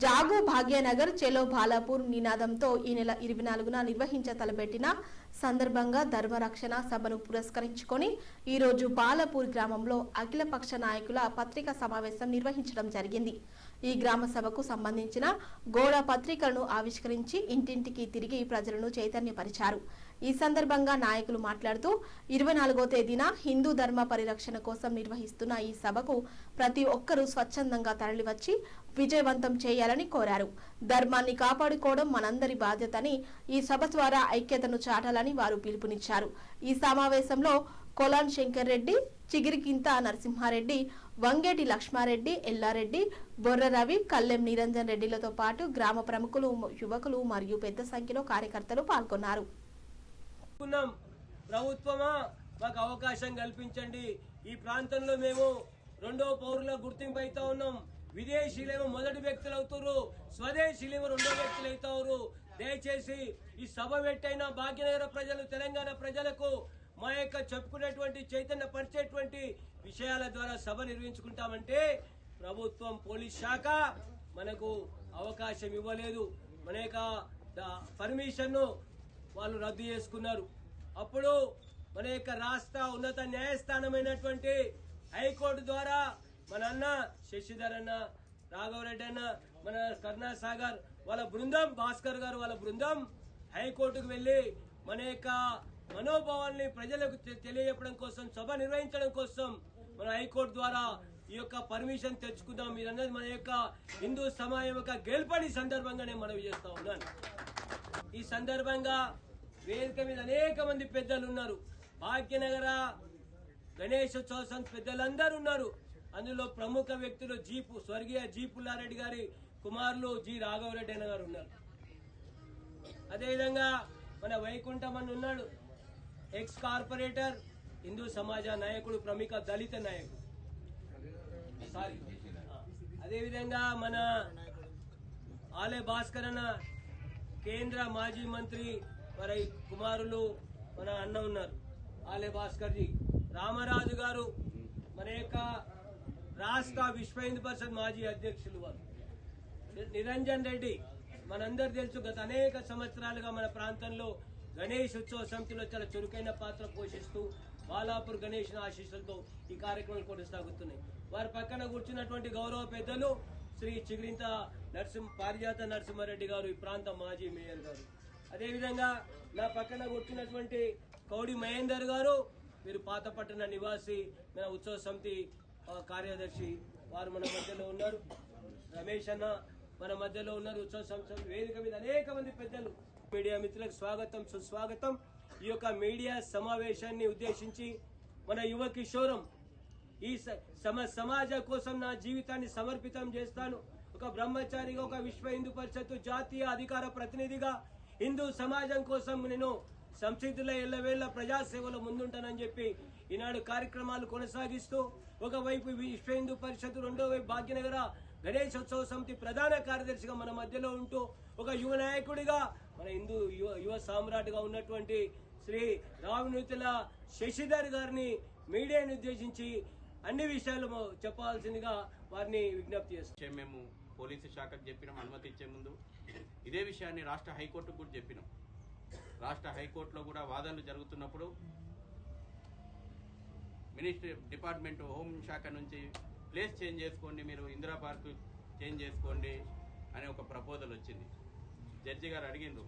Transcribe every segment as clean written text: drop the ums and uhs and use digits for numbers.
జాగో భాగ్యనగర్ చెలో బాలాపూర్ నినాదంతో ఈ నెల 24న నిర్వహించ తలపెట్టిన సందర్భంగా ధర్మరక్షణ సభను పురస్కరించుకొని ఈ రోజు బాలాపూర్ గ్రామంలో అఖిలపక్ష నాయకుల పత్రికా సమావేశం నిర్వహించడం జరిగింది. ఈ గ్రామ సభకు సంబంధించిన గోడ పత్రికలను ఆవిష్కరించి ఇంటింటికి తిరిగి ప్రజలను చైతన్యపరిచారు. ఈ సందర్భంగా నాయకులు మాట్లాడుతూ 24వ తేదీన హిందూ ధర్మ పరిరక్షణ కోసం నిర్వహిస్తున్న ఈ సభకు ప్రతి ఒక్కరూ స్వచ్ఛందంగా తరలివచ్చి విజయవంతం చేయాలని కోరారు. ధర్మాన్ని కాపాడుకోవడం మనందరి బాధ్యతని ఈ సభ ద్వారా ఐక్యతను చాటాలని వారు పిలుపునిచ్చారు. ఈ సమావేశంలో కొలాన్ శంకర్ రెడ్డి, చిగిరికింత నరసింహారెడ్డి, వంగేటి లక్ష్మారెడ్డి, ఎల్లారెడ్డి, బొర్ర రవి, కల్లెం నిరంజన్ రెడ్డిలతో పాటు గ్రామ ప్రముఖులు, యువకులు మరియు పెద్ద సంఖ్యలో కార్యకర్తలు పాల్గొన్నారు. ప్రభుత్వమా మాకు అవకాశం కల్పించండి. ఈ ప్రాంతంలో మేము రెండో పౌరుల గుర్తింపు అవుతా ఉన్నాం. విదేశీయులేమో మొదటి వ్యక్తులు అవుతారు, స్వదేశీయులేమో రెండో వ్యక్తులు అవుతారు. దయచేసి ఈ సభ పెట్టైన భాగ్యనగర ప్రజలు, తెలంగాణ ప్రజలకు మా యొక్క చెప్పుకునేటువంటి చైతన్య పరిచేటువంటి విషయాల ద్వారా సభ నిర్వహించుకుంటామంటే ప్రభుత్వం, పోలీస్ శాఖ మనకు అవకాశం ఇవ్వలేదు. మన యొక్క పర్మిషన్ వాళ్ళు రద్దు చేసుకున్నారు. అప్పుడు మన యొక్క రాష్ట్ర ఉన్నత న్యాయస్థానమైనటువంటి హైకోర్టు ద్వారా మన అన్న శశిధర్ అన్న, రాఘవరెడ్డి అన్న, మన కరుణాసాగర్ వాళ్ళ బృందం, భాస్కర్ గారు వాళ్ళ బృందం హైకోర్టుకు వెళ్లి మన యొక్క మనోభావాల్ని ప్రజలకు తెలియజెప్పడం కోసం, సభ నిర్వహించడం కోసం మన హైకోర్టు ద్వారా ఈ యొక్క పర్మిషన్ తెచ్చుకుందాం. మీరన్నది మన యొక్క హిందూ సమాజం యొక్క గెలుపని సందర్భంగా నేను మనవి చేస్తా ఉన్నాను. ఈ సందర్భంగా వేదిక మీద అనేక మంది పెద్దలు ఉన్నారు. భాగ్యనగర గణేశోత్సవ సంస్థ పెద్దలందరూ ఉన్నారు. అందులో ప్రముఖ వ్యక్తులు స్వర్గీయ జీ పుల్లారెడ్డి గారి కుమారులు జి రాఘవరెడ్డి అన్న గారు ఉన్నారు. అదేవిధంగా మన వైకుంఠం అని ఉన్నాడు, ఎక్స్ కార్పొరేటర్, హిందూ సమాజ నాయకుడు, ప్రముఖ దళిత నాయకుడు. అదేవిధంగా మన ఆలే భాస్కర్ అన్న, కేంద్ర మాజీ మంత్రి వారి కుమారులు మన అన్న ఉన్నారు, ఆలే భాస్కర్ జీ. రామరాజు గారు మన యొక్క రాష్ట్ర విశ్వ హిందూ పరిషత్ మాజీ అధ్యక్షులు వారు. నిరంజన్ రెడ్డి మనందరు తెలుసు, గత అనేక సంవత్సరాలుగా మన ప్రాంతంలో గణేష్ ఉత్సవ సమితిలో చాలా చురుకైన పాత్ర పోషిస్తూ బాలాపూర్ గణేష్ ఆశీస్సులతో ఈ కార్యక్రమాలు కొనసాగుతున్నాయి. వారి పక్కన కూర్చున్నటువంటి గౌరవ పెద్దలు శ్రీ చిగిరింత పారిజాత నరసింహారెడ్డి గారు, ఈ ప్రాంత మాజీ మేయర్ గారు. అదేవిధంగా నా పక్కన కూర్చున్నటువంటి కౌడి మహేందర్ గారు, వీరు పాతపట్టణ నివాసి, మన ఉత్సవ సమితి కార్యదర్శి, వారు మన మధ్యలో ఉన్నారు. రమేష్ అన్న మన మధ్యలో ఉన్నారు. ఉత్సవ సమితి వేదిక మీద అనేక మంది పెద్దలు. మీడియా మిత్రులకు స్వాగతం, సుస్వాగతం. ఈ యొక్క మీడియా సమావేశాన్ని ఉద్దేశించి మన యువ కిషోరం, ఈ సమాజ కోసం నా జీవితాన్ని సమర్పితం చేస్తాను, ఒక బ్రహ్మచారిగా, ఒక విశ్వ హిందూ పరిషత్ జాతీయ అధికార ప్రతినిధిగా హిందూ సమాజం కోసం నేను సంసిద్ధుల ఎల్లవేళ్ల ప్రజాసేవలో ముందుంటానని చెప్పి ఈనాడు కార్యక్రమాలు కొనసాగిస్తూ, ఒకవైపు విశ్వ హిందూ పరిషత్, రెండో వైపు భాగ్యనగర గణేశోత్సవ సమితి ప్రధాన కార్యదర్శిగా మన మధ్యలో ఉంటూ, ఒక యువ నాయకుడిగా, మన హిందూ యువ సామ్రాట్గా ఉన్నటువంటి శ్రీ రావినూతుల శశిధర్ గారిని మీడియాను ఉద్దేశించి అన్ని విషయాలు చెప్పాల్సిందిగా వారిని విజ్ఞప్తి చేస్తాం. మేము పోలీసు శాఖకు చెప్పినాం, అనుమతి ఇచ్చే ముందు ఇదే విషయాన్ని రాష్ట్ర హైకోర్టుకు కూడా చెప్పినాం. రాష్ట్ర హైకోర్టులో కూడా వాదనలు జరుగుతున్నప్పుడు మినిస్ట్రీ డిపార్ట్మెంట్ హోంశాఖ నుంచి ప్లేస్ చేంజ్ చేసుకోండి, మీరు ఇందిరా పార్క్ చేంజ్ చేసుకోండి అనే ఒక ప్రపోజల్ వచ్చింది. జడ్జి గారు అడిగిండ్రు,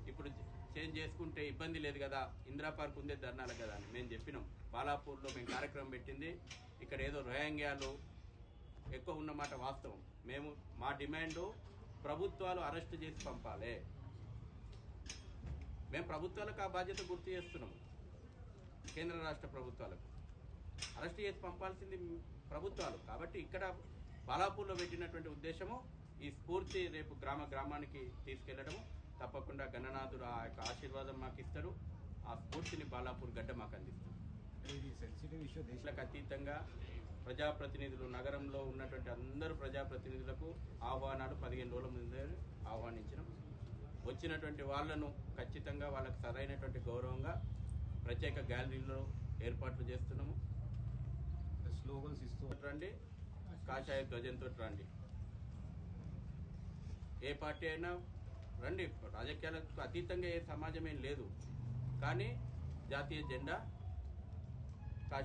ఇప్పుడు చేంజ్ చేసుకుంటే ఇబ్బంది లేదు కదా, ఇందిరా పార్క్ ఉందే ధర్నాలు కదా అని. మేము చెప్పినాం, బాలాపూర్లో మేము కార్యక్రమం పెట్టింది, ఇక్కడ ఏదో రోహింగ్యాలు ఎక్కువ ఉన్నమాట వాస్తవం. మా డిమాండు ప్రభుత్వాలు అరెస్ట్ చేసి పంపాలి. మేము ప్రభుత్వాలకు ఆ బాధ్యత గుర్తు చేస్తున్నాము. కేంద్ర రాష్ట్ర ప్రభుత్వాలకు అరెస్ట్ చేసి పంపాల్సింది ప్రభుత్వాలు. కాబట్టి ఇక్కడ బాలాపూర్లో పెట్టినటువంటి ఉద్దేశము ఈ స్ఫూర్తి రేపు గ్రామానికి తీసుకెళ్లడము. తప్పకుండా గణనాథుడు ఆ యొక్క ఆశీర్వాదం మాకు ఇస్తాడు, ఆ స్ఫూర్తిని బాలాపూర్ గడ్డ మాకు అందిస్తాడు. దేశాలకు అతీతంగా ప్రజాప్రతినిధులు, నగరంలో ఉన్నటువంటి అందరూ ప్రజాప్రతినిధులకు ఆహ్వానాలు 15 రోజుల ముందే ఆహ్వానించినాం. వచ్చినటువంటి వాళ్లను ఖచ్చితంగా వాళ్ళకు సరైనటువంటి గౌరవంగా ప్రత్యేక గ్యాలరీలో ఏర్పాట్లు చేస్తున్నాము. స్లోగన్స్ ఇస్తూ రండి, కాషాయ ధ్వజంతో రండి. ఏ పార్టీ అయినా రండి, రాజకీయాలకు అతీతంగా ఏ సమాజం ఏం లేదు, కానీ జాతీయ జెండా